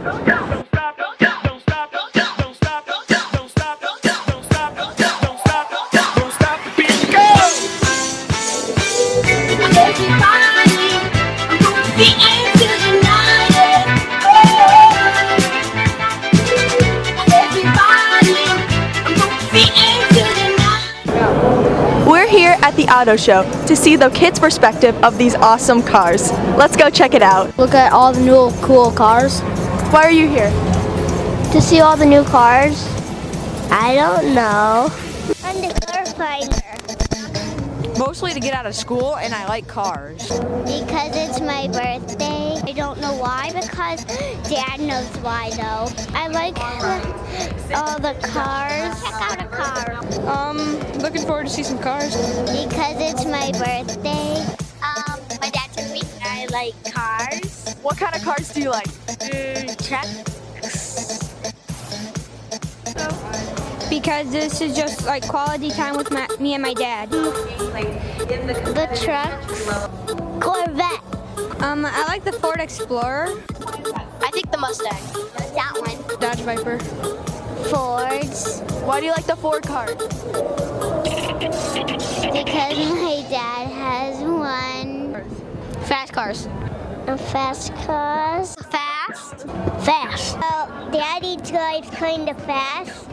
We're here at the auto show to see the kids' perspective of these awesome cars. Let's go check it out. Look at all the new cool cars. Why are you here? To see all the new cars. I don't know. I'm the car finder. Mostly to get out of school, and I like cars. Because it's my birthday. I don't know why, because Dad knows why though. I like all the cars. Check out a car. Looking forward to see some cars. Because it's my birthday. My dad took me. I like cars. What kind of cars do you like? Trucks. Because this is just like quality time with me and my dad. The trucks. Corvette. I like the Ford Explorer. I think the Mustang. That one. Dodge Viper. Fords. Why do you like the Ford cars? Because my dad has one. Fast cars. Fast cars. Fast? Fast. Well, Daddy drives kind of fast.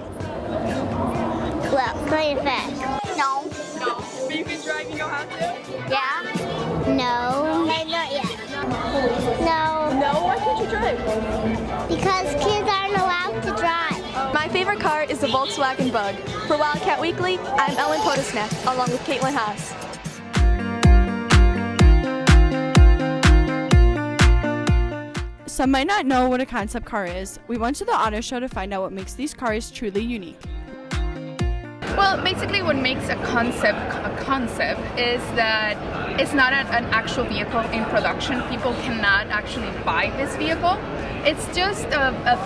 Well, kind of fast. No. No. But you can drive, you know how to? Yeah? No. Not yet. No. No, why can't you drive? Because kids aren't allowed to drive. My favorite car is the Volkswagen Bug. For Wildcat Weekly, I'm Ellen Podesneff, along with Caitlin Haas. Some might not know what a concept car is. We went to the auto show to find out what makes these cars truly unique. Well, basically what makes a concept is that it's not an actual vehicle in production. People cannot actually buy this vehicle. It's just a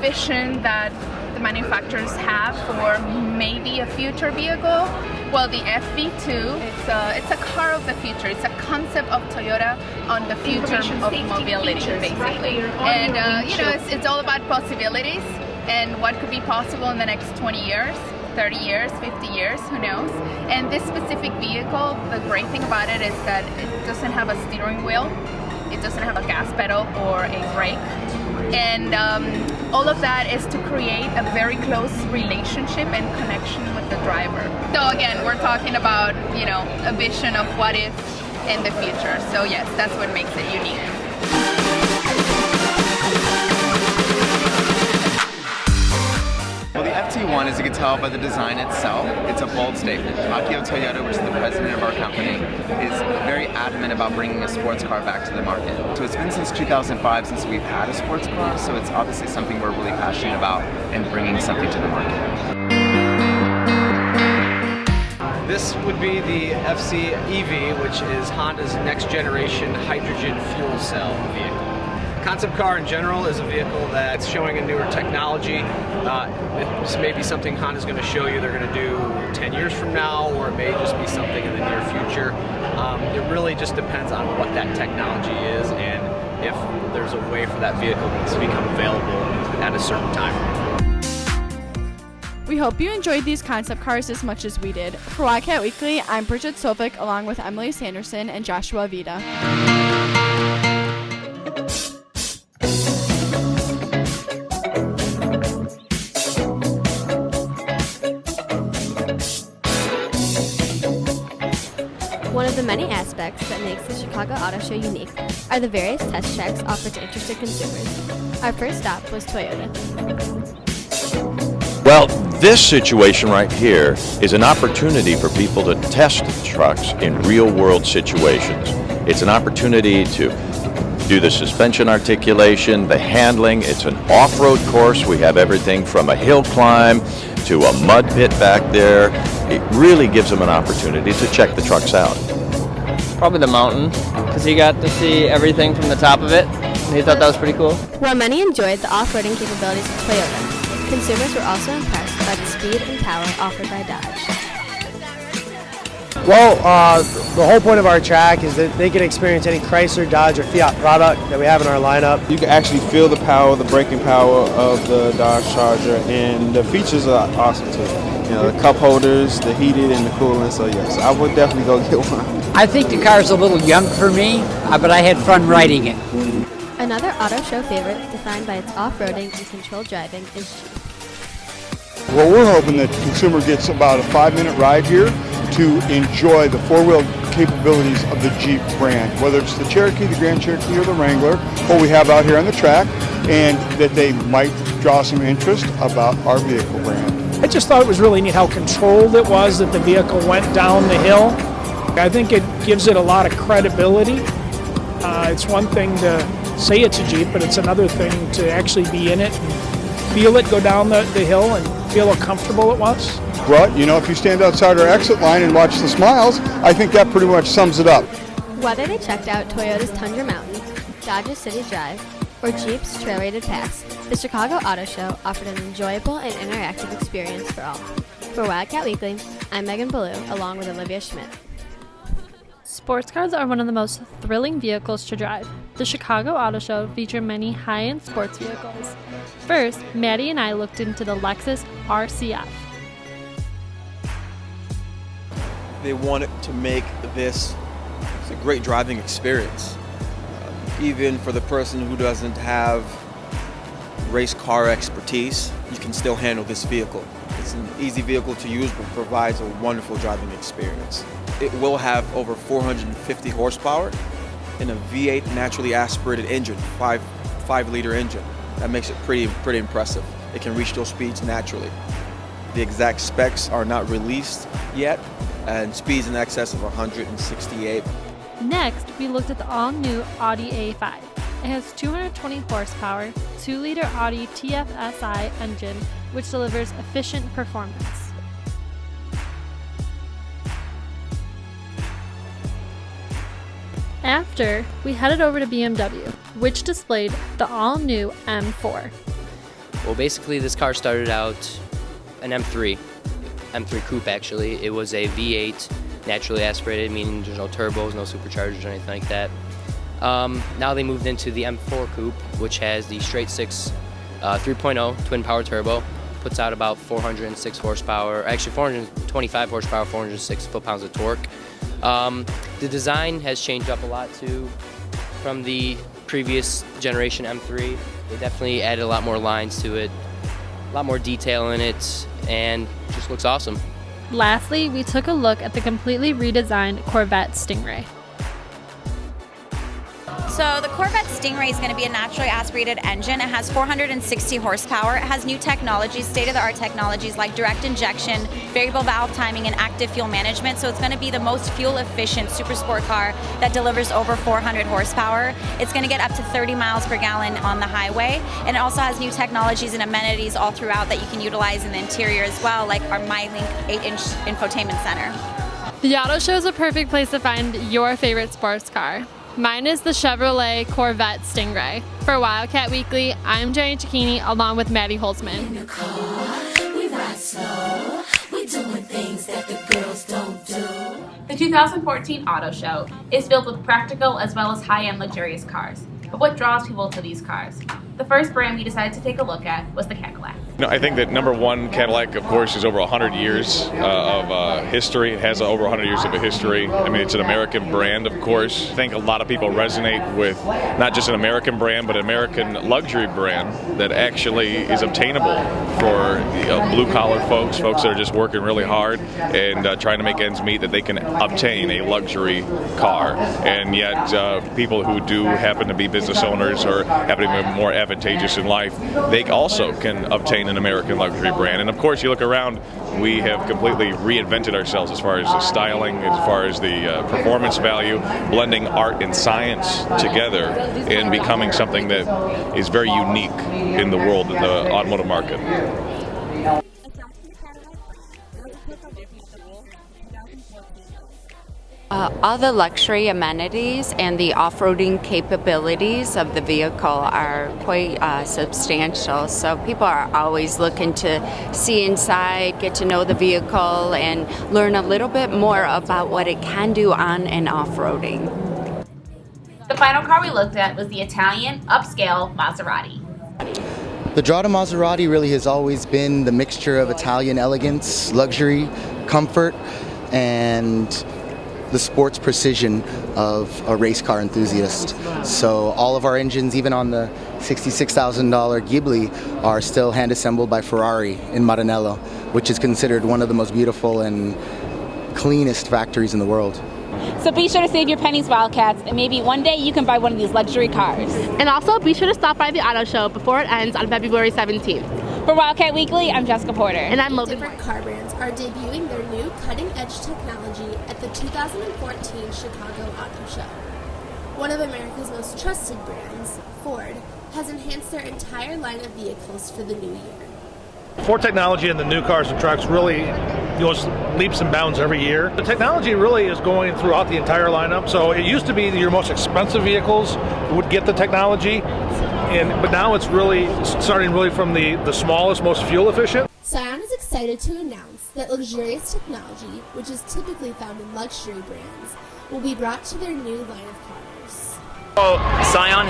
vision that the manufacturers have for maybe a future vehicle. Well, the FV2, it's a car of the future. It's a concept of Toyota on the future of mobility, basically. And it's all about possibilities and what could be possible in the next 20 years. 30 years, 50 years, who knows? And this specific vehicle, the great thing about it is that it doesn't have a steering wheel, it doesn't have a gas pedal or a brake, and all of that is to create a very close relationship and connection with the driver. So again, we're talking about, a vision of what if in the future. So yes, that's what makes it unique. Well, the FT1, as you can tell by the design itself, it's a bold statement. Akio Toyoda, which is the president of our company, is very adamant about bringing a sports car back to the market. So it's been since 2005 since we've had a sports car, so it's obviously something we're really passionate about and bringing something to the market. This would be the FC EV, which is Honda's next generation hydrogen fuel cell vehicle. Concept car in general is a vehicle that's showing a newer technology. This may be something Honda's going to show you they're going to do 10 years from now, or it may just be something in the near future. It really just depends on what that technology is and if there's a way for that vehicle to become available at a certain time. We hope you enjoyed these concept cars as much as we did. For Wildcat Weekly, I'm Bridget Sovik, along with Emily Sanderson and Joshua Vida. One of the many aspects that makes the Chicago Auto Show unique are the various test tracks offered to interested consumers. Our first stop was Toyota. Well, this situation right here is an opportunity for people to test trucks in real-world situations. It's an opportunity to do the suspension articulation, the handling. It's an off-road course. We have everything from a hill climb to a mud pit back there. It really gives them an opportunity to check the trucks out. Probably the mountain, because he got to see everything from the top of it, and he thought that was pretty cool. While many enjoyed the off-roading capabilities of Toyota, consumers were also impressed by the speed and power offered by Dodge. Well, the whole point of our track is that they can experience any Chrysler, Dodge, or Fiat product that we have in our lineup. You can actually feel the power, the braking power of the Dodge Charger, and the features are awesome too. You know, the cup holders, the heated and the cooling, so yes, I would definitely go get one. I think the car's a little young for me, but I had fun riding it. Another auto show favorite, defined by its off-roading and controlled driving, is Jeep. Well, we're hoping that the consumer gets about a 5-minute ride here to enjoy the four-wheel capabilities of the Jeep brand, whether it's the Cherokee, the Grand Cherokee, or the Wrangler, what we have out here on the track, and that they might draw some interest about our vehicle brand. I just thought it was really neat how controlled it was that the vehicle went down the hill. I think it gives it a lot of credibility. It's one thing to say it's a Jeep, but it's another thing to actually be in it and feel it go down the hill and feel how comfortable it was. Well, you know, if you stand outside our exit line and watch the smiles, I think that pretty much sums it up. Whether they checked out Toyota's Tundra Mountain, Dodge's City Drive, or Jeep's Trail-Rated Pass, the Chicago Auto Show offered an enjoyable and interactive experience for all. For Wildcat Weekly, I'm Megan Ballou, along with Olivia Schmidt. Sports cars are one of the most thrilling vehicles to drive. The Chicago Auto Show featured many high-end sports vehicles. First, Maddie and I looked into the Lexus RCF. They wanted to make this a great driving experience. Even for the person who doesn't have race car expertise, you can still handle this vehicle. It's an easy vehicle to use, but provides a wonderful driving experience. It will have over 450 horsepower in a V8 naturally aspirated engine, 5-liter engine. That makes it pretty impressive. It can reach those speeds naturally. The exact specs are not released yet, and speeds in excess of 168. Next, we looked at the all-new Audi A5. It has 220 horsepower, 2-liter Audi TFSI engine, which delivers efficient performance. After, we headed over to BMW, which displayed the all-new M4. Well, basically this car started out an M3 coupe actually. It was a V8 naturally aspirated, meaning there's no turbos, no superchargers or anything like that. Now they moved into the M4 coupe, which has the straight six 3.0 twin power turbo, puts out about 406 horsepower, actually 425 horsepower, 406 foot-pounds of torque. The design has changed up a lot too from the previous generation M3. They definitely added a lot more lines to it, a lot more detail in it, and just looks awesome. Lastly, we took a look at the completely redesigned Corvette Stingray. So the Corvette Stingray is going to be a naturally aspirated engine. It has 460 horsepower. It has new technologies, state-of-the-art technologies like direct injection, variable valve timing, and active fuel management. So it's going to be the most fuel-efficient super sport car that delivers over 400 horsepower. It's going to get up to 30 miles per gallon on the highway. And it also has new technologies and amenities all throughout that you can utilize in the interior as well, like our MyLink 8-inch infotainment center. The auto show is a perfect place to find your favorite sports car. Mine is the Chevrolet Corvette Stingray. For Wildcat Weekly, I'm Jenny Cicchini along with Maddie Holzman. In the car, we ride slow. We doing things that the girls don't do. The 2014 Auto Show is filled with practical as well as high-end luxurious cars. But what draws people to these cars? The first brand we decided to take a look at was the Cadillac. No, I think that number one, Cadillac, of course, is over 100 years of history. It has over 100 years of a history. I mean, it's an American brand, of course. I think a lot of people resonate with not just an American brand, but an American luxury brand that actually is obtainable for blue-collar folks that are just working really hard and trying to make ends meet, that they can obtain a luxury car. And yet, people who do happen to be business owners or happen to be more advantageous in life, they also can obtain an American luxury brand. And of course, you look around, we have completely reinvented ourselves as far as the styling, as far as the performance value, blending art and science together and becoming something that is very unique in the world, in the automotive market. All the luxury amenities and the off-roading capabilities of the vehicle are quite substantial. So people are always looking to see inside, get to know the vehicle, and learn a little bit more about what it can do on and off-roading. The final car we looked at was the Italian upscale Maserati. The draw to Maserati really has always been the mixture of Italian elegance, luxury, comfort, and the sports precision of a race car enthusiast. So all of our engines, even on the $66,000 Ghibli, are still hand assembled by Ferrari in Maranello, which is considered one of the most beautiful and cleanest factories in the world. So be sure to save your pennies, Wildcats, and maybe one day you can buy one of these luxury cars. And also be sure to stop by the auto show before it ends on February 17th. For Wildcat Weekly, I'm Jessica Porter. And I'm Logan. Different car brands are debuting their new cutting-edge technology at the 2014 Chicago Auto Show. One of America's most trusted brands, Ford, has enhanced their entire line of vehicles for the new year. Ford technology in the new cars and trucks really goes leaps and bounds every year. The technology really is going throughout the entire lineup. So it used to be your most expensive vehicles would get the technology, but now it's really starting from the smallest, most fuel efficient. Scion is excited to announce that luxurious technology, which is typically found in luxury brands, will be brought to their new line of cars. So Scion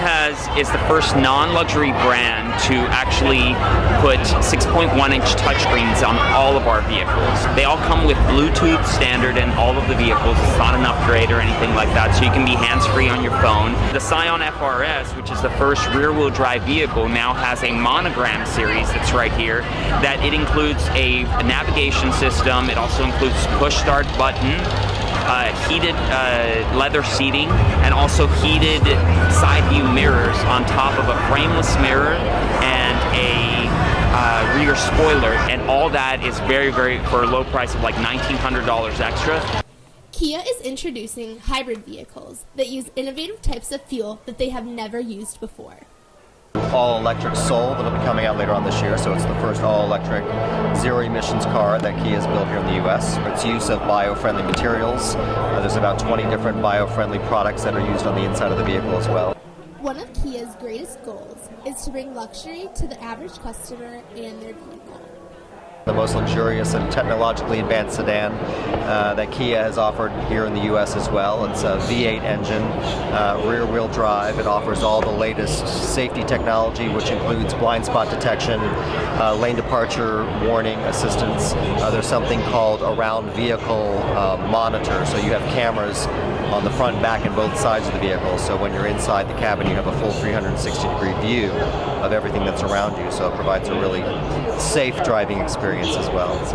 is the first non-luxury brand to actually put 6.1-inch touchscreens on all of our vehicles. They all come with Bluetooth standard in all of the vehicles. It's not an upgrade or anything like that, so you can be hands-free on your phone. The Scion Fr-S, which is the first rear-wheel drive vehicle, now has a monogram series that's right here, that it includes a navigation system. It also includes push-start button, heated leather seating, and also heated side view mirrors on top of a frameless mirror and a rear spoiler, and all that is very, for a low price of like $1,900 extra. Kia is introducing hybrid vehicles that use innovative types of fuel that they have never used before. All-electric Soul that'll be coming out later on this year, so it's the first all-electric zero-emissions car that Kia has built here in the U.S. Its use of bio-friendly materials. There's about 20 different bio-friendly products that are used on the inside of the vehicle as well. One of Kia's greatest goals is to bring luxury to the average customer and their vehicle. The most luxurious and technologically advanced sedan that Kia has offered here in the U.S. as well. It's a V8 engine, rear-wheel drive. It offers all the latest safety technology, which includes blind spot detection, lane departure warning assistance. There's something called around vehicle monitor, so you have cameras on the front, back, and both sides of the vehicle. So when you're inside the cabin, you have a full 360-degree view of everything that's around you. So it provides a really safe driving experience as well.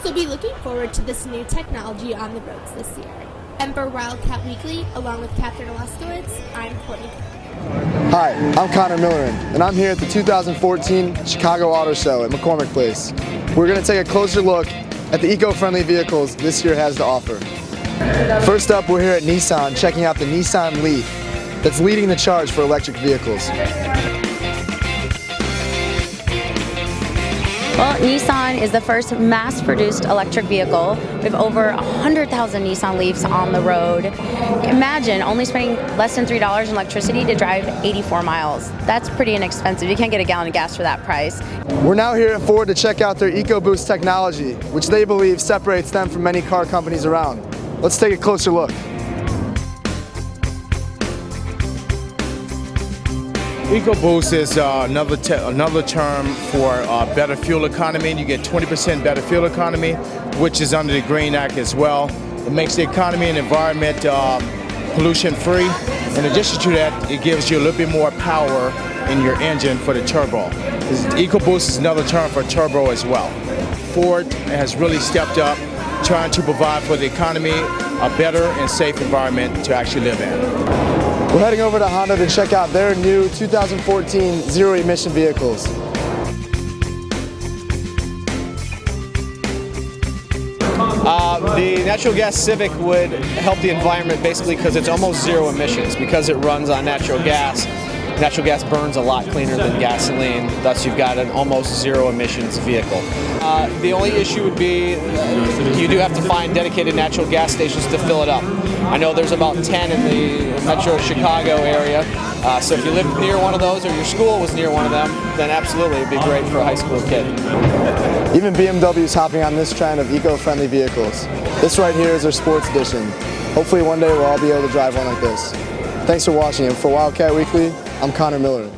So be looking forward to this new technology on the roads this year. And for Wildcat Weekly, along with Catherine Olaskowitz, I'm Courtney. Hi, I'm Connor Millerin, and I'm here at the 2014 Chicago Auto Show at McCormick Place. We're going to take a closer look at the eco-friendly vehicles this year has to offer. First up, we're here at Nissan, checking out the Nissan Leaf that's leading the charge for electric vehicles. Well, Nissan is the first mass-produced electric vehicle. We have over 100,000 Nissan Leafs on the road. Imagine only spending less than $3 in electricity to drive 84 miles. That's pretty inexpensive. You can't get a gallon of gas for that price. We're now here at Ford to check out their EcoBoost technology, which they believe separates them from many car companies around. Let's take a closer look. EcoBoost is another term for better fuel economy. You get 20% better fuel economy, which is under the Green Act as well. It makes the economy and environment pollution-free. In addition to that, it gives you a little bit more power in your engine for the turbo. EcoBoost is another term for turbo as well. Ford has really stepped up, trying to provide for the economy a better and safe environment to actually live in. We're heading over to Honda to check out their new 2014 zero-emission vehicles. The natural gas Civic would help the environment basically because it's almost zero emissions because it runs on natural gas. natural gas burns a lot cleaner than gasoline, thus you've got an almost zero emissions vehicle. The only issue would be you do have to find dedicated natural gas stations to fill it up. I know there's about 10 in the metro Chicago area, so if you live near one of those or your school was near one of them, then absolutely it'd be great for a high school kid. Even BMW is hopping on this trend of eco-friendly vehicles. This right here is their sports edition. Hopefully one day we'll all be able to drive one like this. Thanks for watching, and for Wildcat Weekly, I'm Connor Miller.